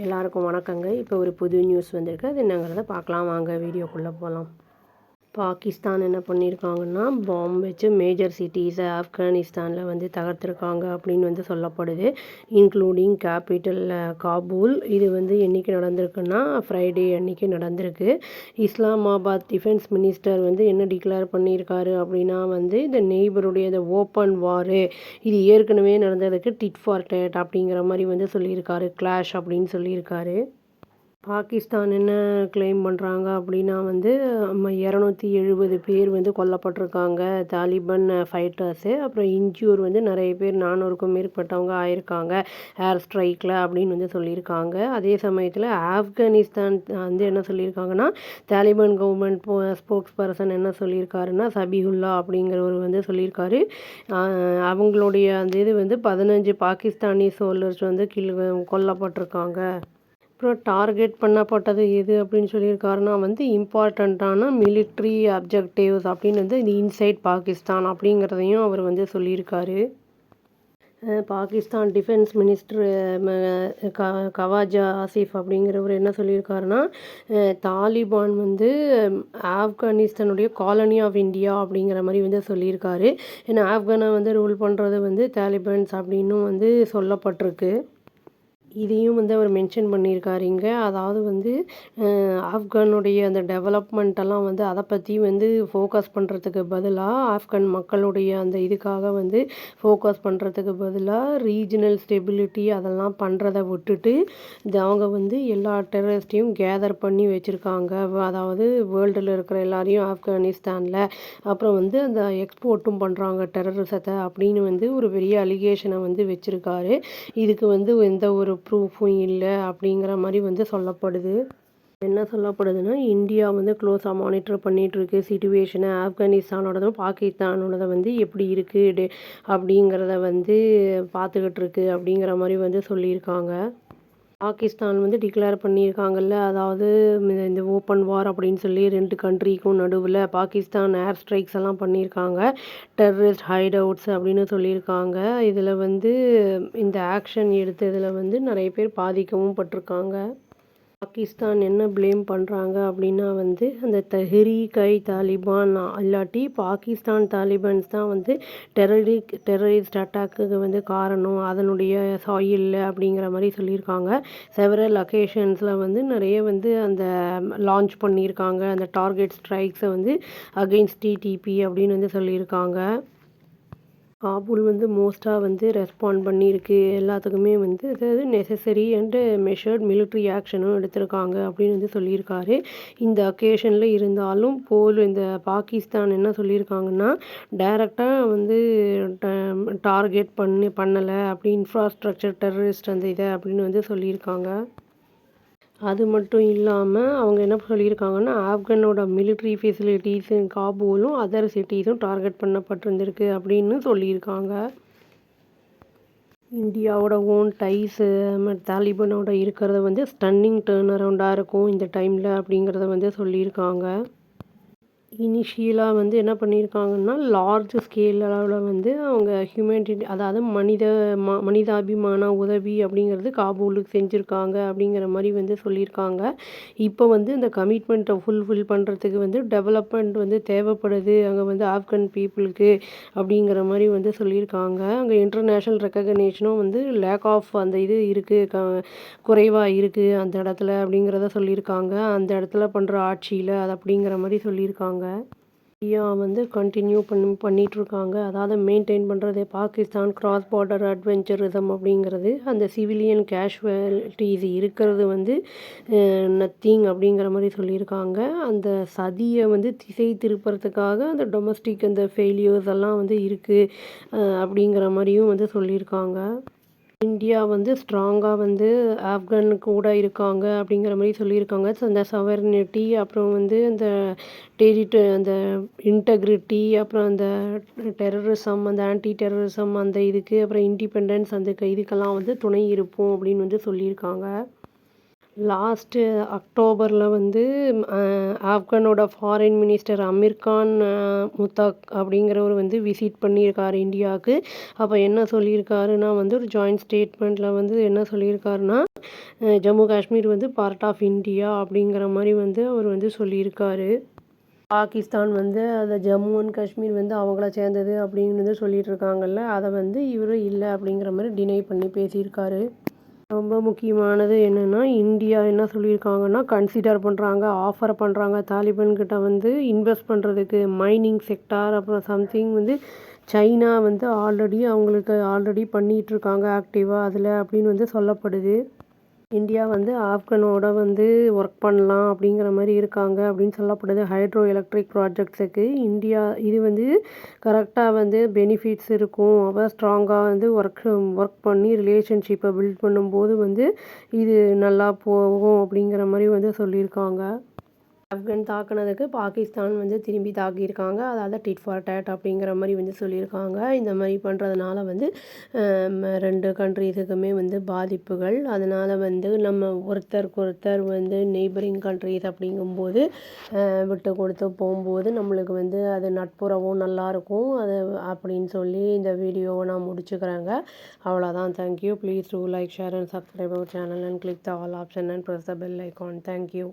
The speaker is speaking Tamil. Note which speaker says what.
Speaker 1: எல்லாருக்கும் வணக்கங்க. இப்போ ஒரு புது நியூஸ் வந்திருக்கு. அது என்னங்கிறத பார்க்கலாம் வாங்க, வீடியோக்குள்ளே போகலாம். பாகிஸ்தான் என்ன பண்ணியிருக்காங்கன்னா, பாம்பு வச்சு மேஜர் சிட்டிஸை ஆப்கானிஸ்தானில் வந்து தகர்த்துருக்காங்க அப்படின்னு வந்து சொல்லப்படுது. Including capital Kabul. இது வந்து என்றைக்கு நடந்திருக்குன்னா ஃப்ரைடே அன்றைக்கி நடந்திருக்கு. இஸ்லாமாபாத் டிஃபென்ஸ் மினிஸ்டர் வந்து என்ன டிக்ளேர் பண்ணியிருக்காரு அப்படின்னா வந்து இந்த நெய்பருடைய இந்த ஓப்பன் வாரு இது ஏற்கனவே நடந்ததுக்கு டிட் ஃபார் டேட் அப்படிங்கிற மாதிரி வந்து சொல்லியிருக்காரு. கிளாஷ் அப்படின்னு சொல்லியிருக்காரு. பாகிஸ்தான் என்ன கிளைம் பண்ணுறாங்க அப்படின்னா வந்து 270 பேர் வந்து கொல்லப்பட்டிருக்காங்க தாலிபான் ஃபைட்டர்ஸு. அப்புறம் இன்ஜூர் வந்து நிறைய பேர் 400க்கும் மேற்பட்டவங்க ஆயிருக்காங்க ஏர் ஸ்ட்ரைக்கில் அப்படின்னு வந்து சொல்லியிருக்காங்க. அதே சமயத்தில் ஆப்கானிஸ்தான் வந்து என்ன சொல்லியிருக்காங்கன்னா, தாலிபான் கவர்மெண்ட் ஸ்போக்ஸ் பர்சன் என்ன சொல்லியிருக்காருன்னா சபிகுல்லா அப்படிங்கிறவர் வந்து சொல்லியிருக்காரு. அவங்களுடைய அந்த இது வந்து 15 பாகிஸ்தானி சோல்ஜர்ஸ் வந்து கொல்லப்பட்டிருக்காங்க. அப்புறம் டார்கெட் பண்ணப்பட்டது எது அப்படின்னு சொல்லியிருக்காருன்னா வந்து இம்பார்ட்டண்ட்டான மிலிட்ரி அப்ஜெக்டிவ்ஸ் அப்படின்னு வந்து இது இன்சைட் பாகிஸ்தான் அப்படிங்கிறதையும் அவர் வந்து சொல்லியிருக்காரு. பாகிஸ்தான் டிஃபென்ஸ் மினிஸ்டர் கவாஜா ஆசிஃப் அப்படிங்கிறவர் என்ன சொல்லியிருக்காருன்னா, தாலிபான் வந்து ஆப்கானிஸ்தானுடைய காலனி ஆஃப் இந்தியா அப்படிங்கிற மாதிரி வந்து சொல்லியிருக்காரு. ஏன்னா ஆப்கானை வந்து ரூல் பண்ணுறது வந்து தாலிபான்ஸ் அப்படின்னும் வந்து சொல்லப்பட்டிருக்கு. இதையும் வந்து அவர் மென்ஷன் பண்ணியிருக்காரு இங்கே. அதாவது வந்து ஆப்கானுடைய அந்த டெவலப்மெண்ட்டெல்லாம் வந்து அதை பற்றி வந்து ஃபோக்கஸ் பண்ணுறதுக்கு பதிலாக ஆப்கான் மக்களுடைய அந்த இதுக்காக வந்து ஃபோக்கஸ் பண்ணுறதுக்கு பதிலாக ரீஜனல் ஸ்டெபிலிட்டி அதெல்லாம் பண்ணுறதை விட்டுட்டு அவங்க வந்து எல்லா டெரரிஸ்ட்டையும் கேதர் பண்ணி வச்சுருக்காங்க. அதாவது வேர்ல்டில் இருக்கிற எல்லாரையும் ஆப்கானிஸ்தானில் அப்புறம் வந்து அந்த எக்ஸ்போர்ட்டும் பண்ணுறாங்க டெரரிசத்தை அப்படின்னு வந்து ஒரு பெரிய அலிகேஷனை வந்து வச்சுருக்காரு. இதுக்கு வந்து எந்த ஒரு ப்ரூஃபும் இல்லை அப்படிங்கிற மாதிரி வந்து சொல்லப்படுது. என்ன சொல்லப்படுதுன்னா, இந்தியா வந்து க்ளோஸாக மானிட்டர் பண்ணிகிட்ருக்கு சிச்சுவேஷனை. ஆப்கானிஸ்தானோடதும் பாகிஸ்தானோடதை வந்து எப்படி இருக்குது அப்படிங்கிறத வந்து பார்த்துக்கிட்டு இருக்கு அப்படிங்கிற மாதிரி வந்து சொல்லியிருக்காங்க. பாகிஸ்தான் வந்து டிக்ளேர் பண்ணியிருக்காங்கல்ல, அதாவது இந்த ஓப்பன் வார் அப்படின்னு சொல்லி 2 கண்ட்ரிக்கும் நடுவில் பாகிஸ்தான் ஏர் ஸ்ட்ரைக்ஸ் எல்லாம் பண்ணியிருக்காங்க. டெரரிஸ்ட் ஹைட் அவுட்ஸ் அப்படின்னு சொல்லியிருக்காங்க. இதில் வந்து இந்த ஆக்ஷன் எடுத்ததில் வந்து நிறைய பேர் பாதிக்கவும் பட்டிருக்காங்க. பாகிஸ்தான் என்ன ப்ளேம் பண்ணுறாங்க அப்படின்னா வந்து அந்த தாலிபான் இல்லாட்டி பாகிஸ்தான் தாலிபான்ஸ் தான் வந்து டெரரிஸ்ட் அட்டாக்குக்கு வந்து காரணம் அதனுடைய சாயில்ல அப்படிங்கிற மாதிரி சொல்லியிருக்காங்க. செவரல் அக்கேஷன்ஸில் வந்து நிறைய வந்து அந்த லான்ச் பண்ணியிருக்காங்க அந்த டார்கெட் ஸ்ட்ரைக்ஸை வந்து அகெயின்ஸ்ட் டிடிபி அப்படின்னு வந்து சொல்லியிருக்காங்க. காபூல் வந்து மோஸ்ட்டாக வந்து ரெஸ்பாண்ட் பண்ணியிருக்கு எல்லாத்துக்குமே வந்து அதாவது நெசசரி அண்டு மெஷர்ட் மிலிட்ரி ஆக்ஷனும் எடுத்திருக்காங்க அப்படின்னு வந்து சொல்லியிருக்காரு. இந்த அக்கேஷனில் இருந்தாலும் இந்த பாகிஸ்தான் என்ன சொல்லியிருக்காங்கன்னா, டைரெக்டாக வந்து டார்கெட் பண்ணலை அப்படி இன்ஃப்ராஸ்ட்ரக்சர் டெரரிஸ்ட் அந்த இதை அப்படின்னு வந்து சொல்லியிருக்காங்க. அது மட்டும் இல்லாமல் அவங்க என்ன சொல்லியிருக்காங்கன்னா, ஆப்கானோட மிலிட்ரி ஃபெசிலிட்டிஸு காபூலும் அதர் சிட்டிஸும் டார்கெட் பண்ணப்பட்டிருந்திருக்கு அப்படின்னு சொல்லியிருக்காங்க. இந்தியாவோட ஓன் டைஸு தாலிபானோட இருக்கிறத வந்து ஸ்டன்னிங் டர்ன் அரவுண்டாக இருக்கும் இந்த டைமில் அப்படிங்கிறத வந்து சொல்லியிருக்காங்க. இனிஷியலாக வந்து என்ன பண்ணியிருக்காங்கன்னா, லார்ஜ் ஸ்கேல் அளவில் வந்து அவங்க ஹியூமனிட்டி அதாவது மனிதாபிமான உதவி அப்படிங்கிறது காபூலுக்கு செஞ்சுருக்காங்க அப்படிங்கிற மாதிரி வந்து சொல்லியிருக்காங்க. இப்போ வந்து இந்த கமிட்மெண்ட்டை ஃபுல்ஃபில் பண்ணுறதுக்கு வந்து டெவலப்மெண்ட் வந்து தேவைப்படுது அங்கே வந்து ஆப்கன் பீப்புளுக்கு அப்படிங்கிற மாதிரி வந்து சொல்லியிருக்காங்க. அங்கே இன்டர்நேஷ்னல் ரெக்கக்னேஷனும் வந்து லேக் ஆஃப் அந்த இது இருக்குது குறைவாக இருக்குது அந்த இடத்துல அப்படிங்கிறத சொல்லியிருக்காங்க. அந்த இடத்துல பண்ணுற ஆட்சியில் அது அப்படிங்கிற மாதிரி சொல்லியிருக்காங்க. இந்தியா வந்து கண்டினியூ பண்ணிகிட்ருக்காங்க. அதாவது மெயின்டைன் பண்ணுறது பாகிஸ்தான் கிராஸ் பார்டர் அட்வென்ச்சரிசம் அப்படிங்கிறது அந்த சிவிலியன் கேஷுவாலிட்டிஸ் இருக்கிறது வந்து நத்திங் அப்படிங்கிற மாதிரி சொல்லியிருக்காங்க. அந்த சதியை வந்து திசை திருப்புறதுக்காக அந்த டொமஸ்டிக் அந்த ஃபெயிலியர்ஸ் எல்லாம் வந்து இருக்குது அப்படிங்கிற மாதிரியும் வந்து சொல்லியிருக்காங்க. இந்தியா வந்து ஸ்ட்ராங்காக வந்து ஆப்கான் கூட இருக்காங்க அப்படிங்கிற மாதிரி சொல்லியிருக்காங்க. ஸோ அந்த சவர்னிட்டி அப்புறம் வந்து அந்த அந்த இன்டெக்ரிட்டி அப்புறம் அந்த டெரரிசம் அந்த ஆன்டி டெரரிசம் அந்த இதுக்கு அப்புறம் இண்டிபெண்டன்ஸ் அந்த இதுக்கெல்லாம் வந்து துணை இருப்போம் அப்படின்னு வந்து சொல்லியிருக்காங்க. லாஸ்ட்டு அக்டோபரில் வந்து ஆப்கானோட ஃபாரின் மினிஸ்டர் அமீர் கான் முத்தாக் அப்படிங்கிறவர் வந்து விசிட் பண்ணியிருக்காரு இந்தியாவுக்கு. அப்போ என்ன சொல்லியிருக்காருன்னா வந்து ஒரு ஜாயிண்ட் ஸ்டேட்மெண்ட்டில் வந்து என்ன சொல்லியிருக்காருன்னா ஜம்மு காஷ்மீர் வந்து பார்ட் ஆஃப் இந்தியா அப்படிங்கிற மாதிரி வந்து அவர் வந்து சொல்லியிருக்காரு. பாகிஸ்தான் வந்து அதை ஜம்மு அண்ட் காஷ்மீர் வந்து அவங்கள சேர்ந்தது அப்படின்னு வந்து சொல்லிட்டு இருக்காங்கல்ல, அதை வந்து இவர் இல்லை அப்படிங்கிற மாதிரி டினை பண்ணி பேசியிருக்காரு. ரொம்ப முக்கியமானது என்னென்னா, இந்தியா என்ன சொல்லியிருக்காங்கன்னா, கன்சிடர் பண்ணுறாங்க, ஆஃபர் பண்ணுறாங்க தாலிபான் கிட்ட வந்து இன்வெஸ்ட் பண்ணுறதுக்கு. மைனிங் செக்டார் அப்புறம் சம்திங் வந்து சைனா வந்து அவங்களுக்கு ஆல்ரெடி பண்ணிகிட்ருக்காங்க ஆக்டிவாக அதில் அப்படின்னு வந்து சொல்லப்படுது. இந்தியா வந்து ஆப்கனோட வந்து ஒர்க் பண்ணலாம் அப்படிங்கிற மாதிரி இருக்காங்க அப்படின்னு சொல்லப்படுது. ஹைட்ரோ எலக்ட்ரிக் ப்ராஜெக்ட்ஸுக்கு இந்தியா இது வந்து கரெக்டாக வந்து பெனிஃபிட்ஸ் இருக்கும். அப்போ ஸ்ட்ராங்காக வந்து ஒர்க் பண்ணி ரிலேஷன்ஷிப்பை பில்ட் பண்ணும்போது வந்து இது நல்லா போகும் அப்படிங்கிற மாதிரி வந்து சொல்லியிருக்காங்க. ஆப்கன் தாக்குனதுக்கு பாகிஸ்தான் வந்து திரும்பி தாக்கியிருக்காங்க. அதாவது டிட் ஃபார் டேட் அப்படிங்கிற மாதிரி வந்து சொல்லியிருக்காங்க. இந்த மாதிரி பண்ணுறதுனால வந்து 2 கண்ட்ரீஸுக்குமே வந்து பாதிப்புகள். அதனால் வந்து நம்ம ஒருத்தருக்கு ஒருத்தர் வந்து நெய்பரிங் கண்ட்ரீஸ் அப்படிங்கும்போது விட்டு கொடுத்து போகும்போது நம்மளுக்கு வந்து அது நட்புறவும் நல்லாயிருக்கும். அது அப்படின்னு சொல்லி இந்த வீடியோவை நான் முடிச்சுக்கிறேங்க. அவ்வளோதான். Thank you. Please do like, share and subscribe our channel and click the all option and press the bell icon. Thank you.